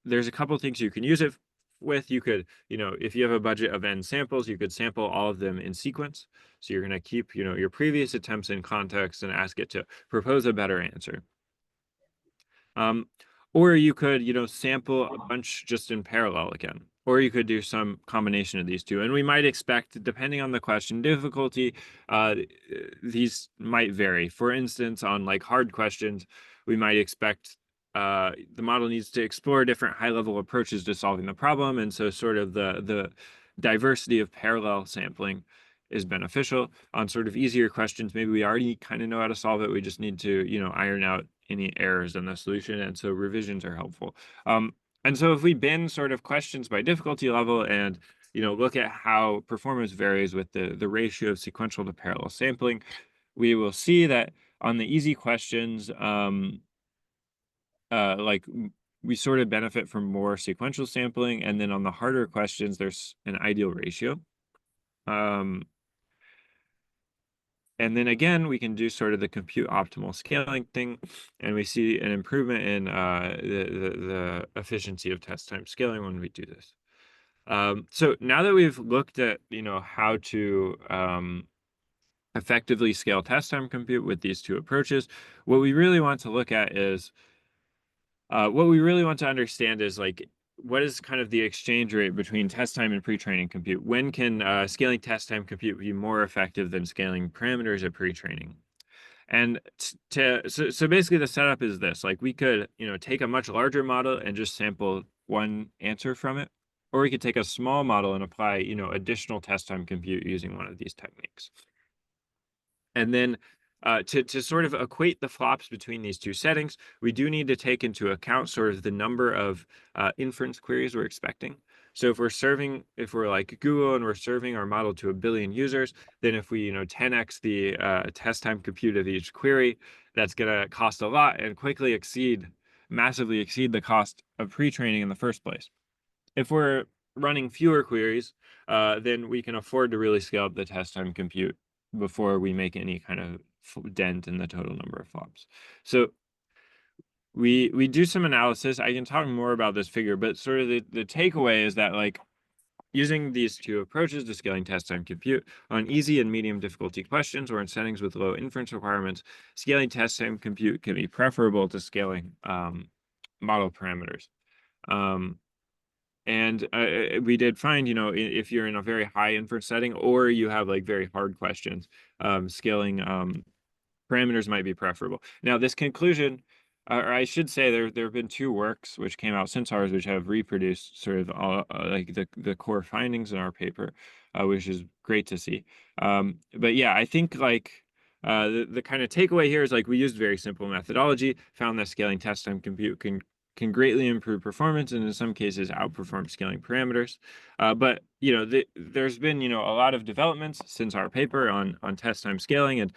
S2: there's a couple of things you can use it with. You could, if you have a budget of n samples, you could sample all of them in sequence. So you're going to keep, your previous attempts in context and ask it to propose a better answer. Or you could, sample a bunch just in parallel again. Or you could do some combination of these two. And we might expect, depending on the question difficulty, these might vary. For instance, on like hard questions, we might expect the model needs to explore different high-level approaches to solving the problem. And so sort of the diversity of parallel sampling is beneficial. On sort of easier questions, maybe we already kind of know how to solve it. We just need to, iron out any errors in the solution. And so revisions are helpful. And so if we bin sort of questions by difficulty level and, look at how performance varies with the ratio of sequential to parallel sampling, we will see that on the easy questions, we sort of benefit from more sequential sampling. And then on the harder questions, there's an ideal ratio. And then again, we can do sort of the compute optimal scaling thing, and we see an improvement in the efficiency of test time scaling when we do this. So now that we've looked at, how to effectively scale test time compute with these two approaches, what we really want to look at is, what we really want to understand is like, what is kind of the exchange rate between test time and pre-training compute? When can scaling test time compute be more effective than scaling parameters at pre-training? And so basically the setup is this: like we could, take a much larger model and just sample one answer from it, or we could take a small model and apply, additional test time compute using one of these techniques. And then to sort of equate the flops between these two settings, we do need to take into account sort of the number of inference queries we're expecting. So if we're like Google and we're serving our model to 1 billion users, then if we, 10x the test time compute of each query, that's going to cost a lot and quickly massively exceed the cost of pre-training in the first place. If we're running fewer queries, then we can afford to really scale up the test time compute before we make any kind of dent in the total number of flops. So we do some analysis. I can talk more about this figure, but sort of the takeaway is that like using these two approaches to scaling test time compute on easy and medium difficulty questions or in settings with low inference requirements, scaling test time compute can be preferable to scaling model parameters. And we did find, if you're in a very high inference setting or you have like very hard questions, scaling parameters might be preferable. Now, this conclusion, or I should say, there have been 2 works which came out since ours, which have reproduced sort of like the core findings in our paper, which is great to see. But yeah, I think like the kind of takeaway here is like we used very simple methodology, found that scaling test time compute can greatly improve performance and in some cases outperform scaling parameters. But there's been a lot of developments since our paper on test time scaling, and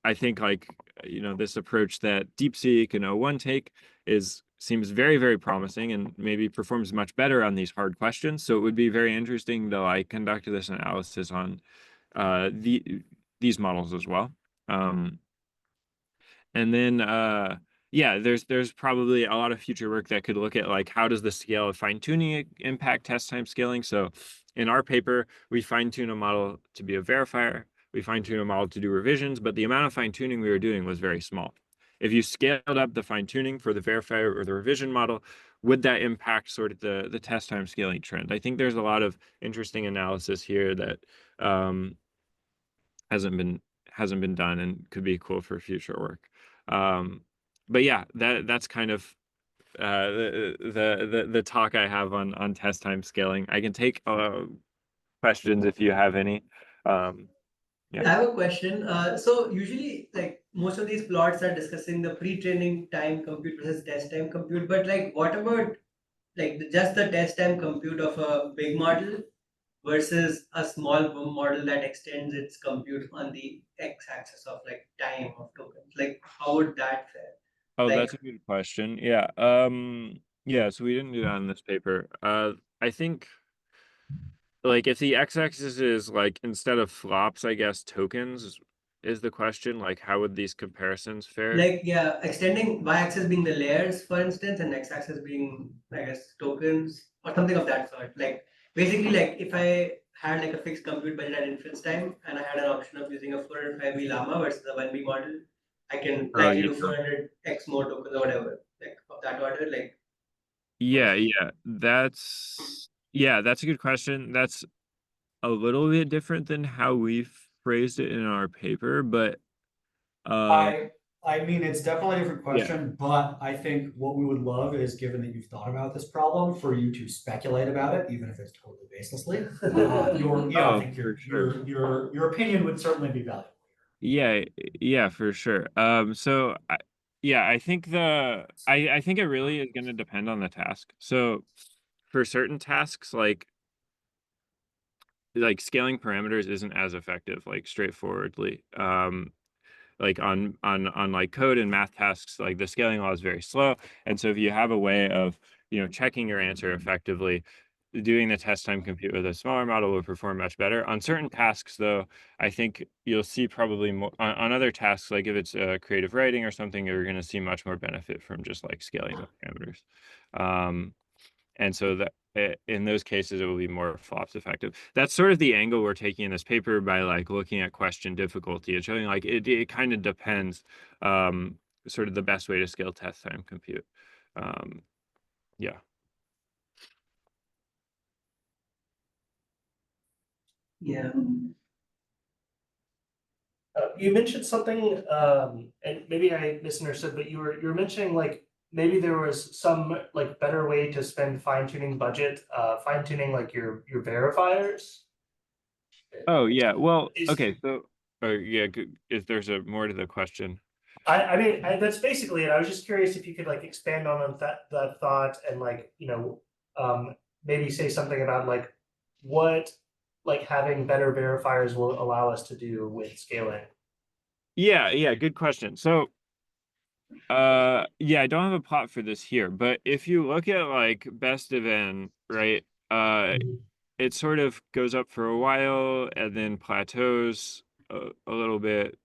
S2: I think like this approach that DeepSeek and O1 take is seems very, very promising and maybe performs much better on these hard questions. So it would be very interesting to like conduct this analysis on these models as well. And then yeah, there's probably a lot of future work that could look at like how does the scale of fine-tuning impact test time scaling. So in our paper, we fine-tune a model to be a verifier, we fine-tune a model to do revisions, but the amount of fine-tuning we were doing was very small. If you scaled up the fine-tuning for the verifier or the revision model, would that impact sort of the test time scaling trend? I think there's a lot of interesting analysis here that hasn't been done and could be cool for future work. But yeah, that's kind of the talk I have on test time scaling. I can take questions if you have any. Yeah.
S3: I have a question. So usually, like most of these plots are discussing the pre-training time compute versus test time compute. But like, what about like just the test time compute of a big model versus a small model that extends its compute on the x-axis of like time of tokens? Like, how would that fare?
S2: Oh,
S3: Like-
S2: that's a good question. Yeah. Yeah, so we didn't do that in this paper. I think like if the x-axis is like instead of flops, I guess tokens is the question. Like how would these comparisons fare?
S3: Like, yeah, extending y-axis being the layers, for instance, and x-axis being, I guess, tokens or something of that sort. Like, basically, like if I had like a fixed compute budget at inference time and I had an option of using a 405B llama versus a 1B model, I can
S2: Oh,
S3: likely
S2: yeah.
S3: do 400x more tokens or whatever, like of that order. Like,
S2: Yeah, that's a good question. That's a little bit different than how we phrased it in our paper, but
S1: I mean, it's definitely a different question, but I think what we would love is, given that you've thought about this problem, for you to speculate about it, even if it's totally baselessly. I think
S2: for sure.
S1: your opinion would certainly be valuable.
S2: Yeah, for sure. So I think I think it really is going to depend on the task. So for certain tasks, like scaling parameters isn't as effective, like straightforwardly. Like on like code and math tasks, like the scaling law is very slow. And so if you have a way of, checking your answer effectively, doing the test time compute with a smaller model will perform much better. On certain tasks, though, I think you'll see probably more on other tasks, like if it's creative writing or something, you're going to see much more benefit from just like scaling the parameters. And so that in those cases, it will be more flops effective. That's sort of the angle we're taking in this paper by like looking at question difficulty and showing like it kind of depends sort of the best way to scale test time compute. Yeah.
S3: yeah.
S6: You mentioned something, and maybe I misunderstood, but you were mentioning like maybe there was some like better way to spend fine-tuning budget, fine-tuning like your verifiers.
S2: Oh yeah. Well,
S6: Is-
S2: okay. So, yeah. If there's a more to the question.
S6: I mean, that's basically it. I was just curious if you could like expand on that thought and like maybe say something about like what like having better verifiers will allow us to do with scaling.
S2: Yeah. Good question. So, yeah, I don't have a plot for this here, but if you look at like best of n, right? It sort of goes up for a while and then plateaus a little bit.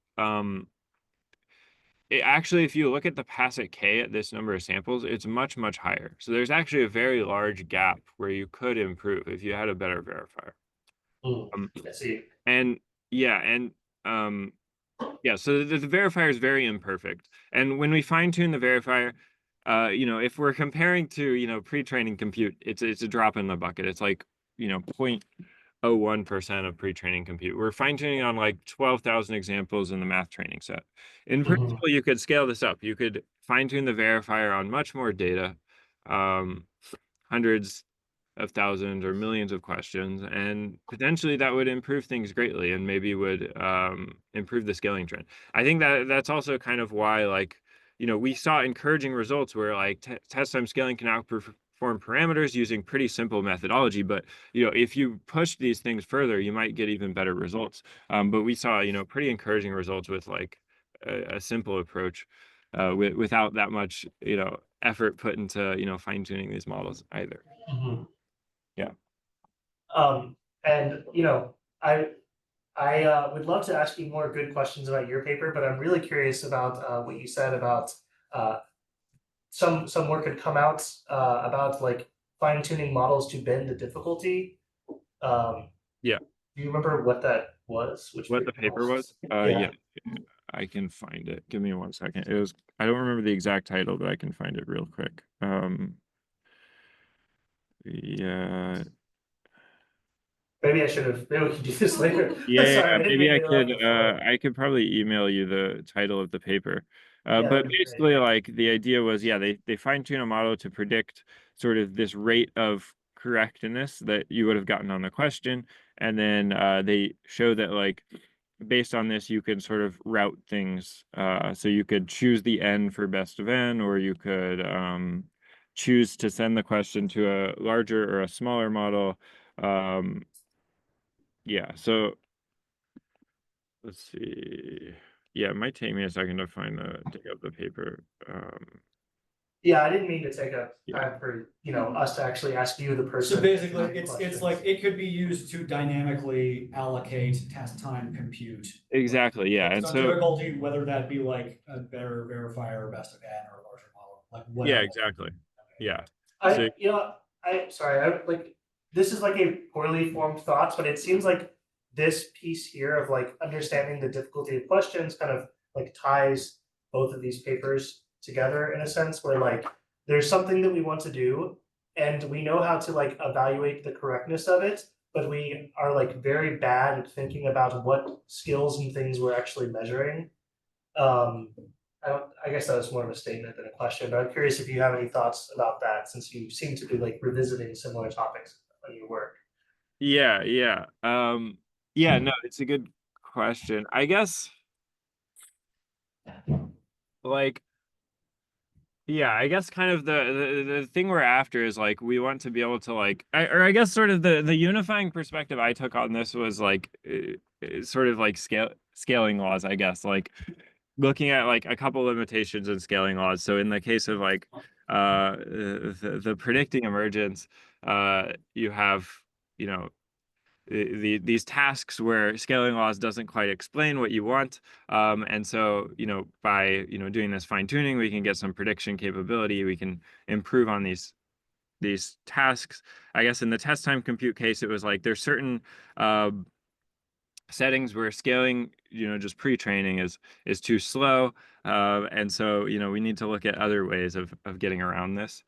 S2: Actually, if you look at the passat k at this number of samples, it's much, much higher. So there's actually a very large gap where you could improve if you had a better verifier.
S6: I see.
S2: And so the verifier is very imperfect. And when we fine tune the verifier, if we're comparing to, pre-training compute, it's a drop in the bucket. It's like, 0.01% of pre-training compute. We're fine-tuning on like 12,000 examples in the math training set. In principle, you could scale this up. You could fine-tune the verifier on much more data, hundreds of thousands or millions of questions, and potentially that would improve things greatly and maybe would improve the scaling trend. I think that's also kind of why, like, we saw encouraging results where like test time scaling can outperform parameters using pretty simple methodology, but if you push these things further, you might get even better results. But we saw pretty encouraging results with like a simple approach without that much effort put into, you know, fine tuning these models either.
S6: Mhm.
S2: Yeah.
S6: And you know, I would love to ask you more good questions about your paper, but I'm really curious about what you said about some work had come out about like fine-tuning models to bend the difficulty.
S2: Yeah.
S6: Do you remember what that was? Which
S2: What the paper was?
S6: Yeah.
S2: I can find it. Give me 1 second. It was, I don't remember the exact title, but I can find it real quick. Yeah.
S6: Maybe I should have. Maybe we can do this later.
S2: Yeah,
S6: Sorry, I didn't
S2: maybe
S6: mean to interrupt before.
S2: I could probably email you the title of the paper.
S6: Yeah,
S2: But
S6: that'd be great.
S2: basically, like, the idea was, yeah, they fine-tune a model to predict sort of this rate of correctness that you would have gotten on the question, and then they show that, like, based on this, you can sort of route things. So you could choose the n for best of n, or you could choose to send the question to a larger or a smaller model. Yeah, so let's see. Yeah, it might take me a second to find dig up the paper.
S6: Yeah, I didn't mean to take up
S2: Yeah.
S6: time for us to actually ask you the person.
S1: So basically,
S6: asking
S1: it's
S6: questions.
S1: like it could be used to dynamically allocate test time compute.
S2: Exactly, yeah.
S1: Based
S2: And
S1: on
S2: so
S1: difficulty, whether that be like a better verifier or best of n or a larger model, like
S2: yeah,
S1: whatever.
S2: exactly. Yeah.
S6: I I'm sorry, I like this is like a poorly formed thought, but it seems like this piece here of like understanding the difficulty of questions kind of like ties both of these papers together in a sense where like there's something that we want to do and we know how to like evaluate the correctness of it, but we are like very bad at thinking about what skills and things we're actually measuring. Um, I guess that was more of a statement than a question, but I'm curious if you have any thoughts about that, since you seem to be like revisiting similar topics on your work.
S2: Yeah, yeah. Yeah, no, it's a good question. I guess like yeah, I guess kind of the thing we're after is like we want to be able to like I guess sort of the unifying perspective I took on this was like sort of like scaling laws, I guess, like looking at like a couple limitations in scaling laws. So in the case of like the predicting emergence, you have, you know, these tasks where scaling laws doesn't quite explain what you want, and so, you know, by, you know, doing this fine tuning, we can get some prediction capability. We can improve on these tasks. I guess in the test time compute case, it was like there's certain settings where scaling, you know, just pre-training is too slow, and so, you know, we need to look at other ways of getting around this,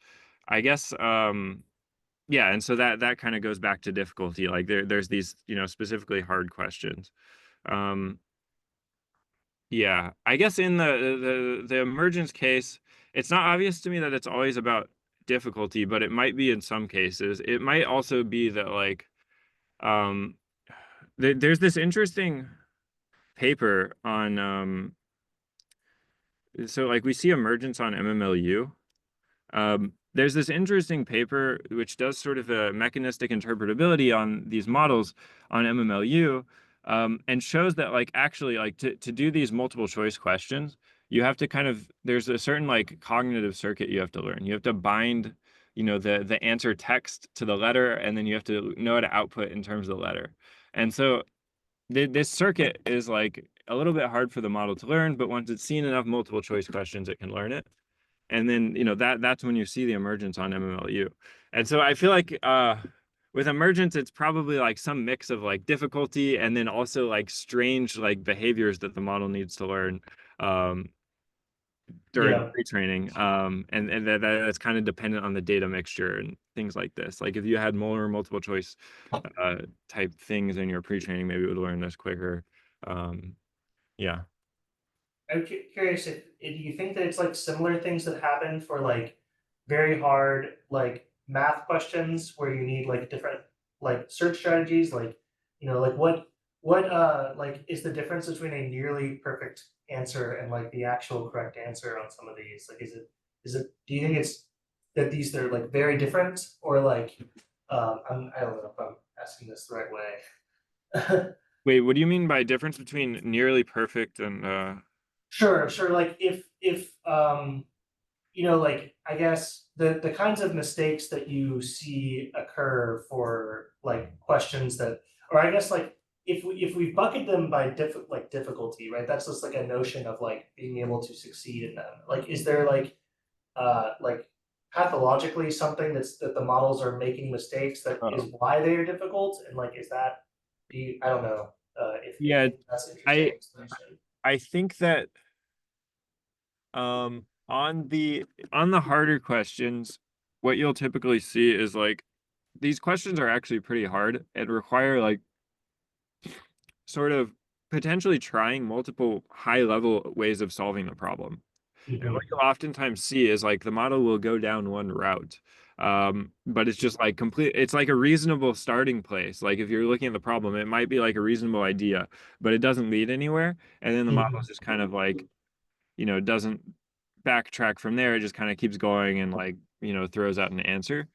S2: I guess. Yeah, and so that kind of goes back to difficulty. Like there's these, you know, specifically hard questions. Yeah, I guess in the emergence case, it's not obvious to me that it's always about difficulty, but it might be in some cases. It might also be that like there's this interesting paper on so like we see emergence on MMLU. There's this interesting paper which does sort of a mechanistic interpretability on these models on MMLU, and shows that like actually like to do these multiple choice questions, you have to kind of, there's a certain like cognitive circuit you have to learn. You have to bind, you know, the answer text to the letter, and then you have to know how to output in terms of the letter. And so this circuit is like a little bit hard for the model to learn, but once it's seen enough multiple choice questions, it can learn it. And then, you know, that's when you see the emergence on MMLU. And so I feel like with emergence, it's probably like some mix of like difficulty and then also like strange like behaviors that the model needs to learn during pre-training. And that's kind of dependent on the data mixture and things like this. Like if you had more multiple choice type things in your pre-training, maybe it would learn this quicker. Yeah.
S6: I'm curious if do you think that it's like similar things that happen for like very hard like math questions where you need like different like search strategies, like like what like is the difference between a nearly perfect answer and like the actual correct answer on some of these? Like is it do you think it's that these are like very different, or like I don't know if I'm asking this the right way.
S2: Wait, what do you mean by difference between nearly perfect and
S6: Sure. Like if like I guess the kinds of mistakes that you see occur for like questions that, or I guess like if we bucket them by difficulty, right? That's just like a notion of like being able to succeed in them. Like, is there like pathologically something that the models are making mistakes that is why they are difficult, and like is that I don't know if
S2: Yeah,
S6: that's interesting explanation.
S2: I think that on the harder questions, what you'll typically see is like these questions are actually pretty hard and require like sort of potentially trying multiple high level ways of solving the problem. And what you'll oftentimes see is like the model will go down one route. But it's just like it's like a reasonable starting place. Like if you're looking at the problem, it might be like a reasonable idea, but it doesn't lead anywhere. And then the model is just kind of like, doesn't backtrack from there. It just kind of keeps going and like, throws out an answer.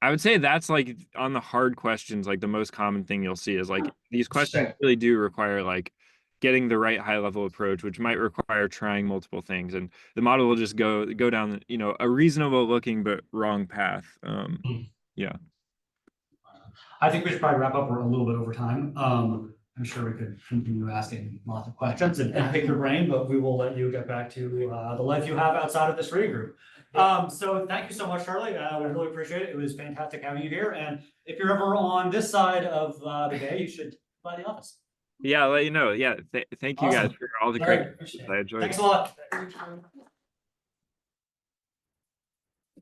S2: I would say that's like on the hard questions, like the most common thing you'll see is like these questions really do require like getting the right high level approach, which might require trying multiple things, and the model will just go down, a reasonable looking but wrong path. Yeah.
S1: I think we should probably wrap up. We're a little bit over time. I'm sure we could continue asking lots of questions and pick your brain, but we will let you get back to the life you have outside of this reading group. So thank you so much, Charlie. We really appreciate it. It was fantastic having you here. And if you're ever on this side of the day, you should by the office.
S2: Yeah, I'll let you know. Yeah, thank you guys for all the great questions. I enjoyed it.
S1: Thanks a lot.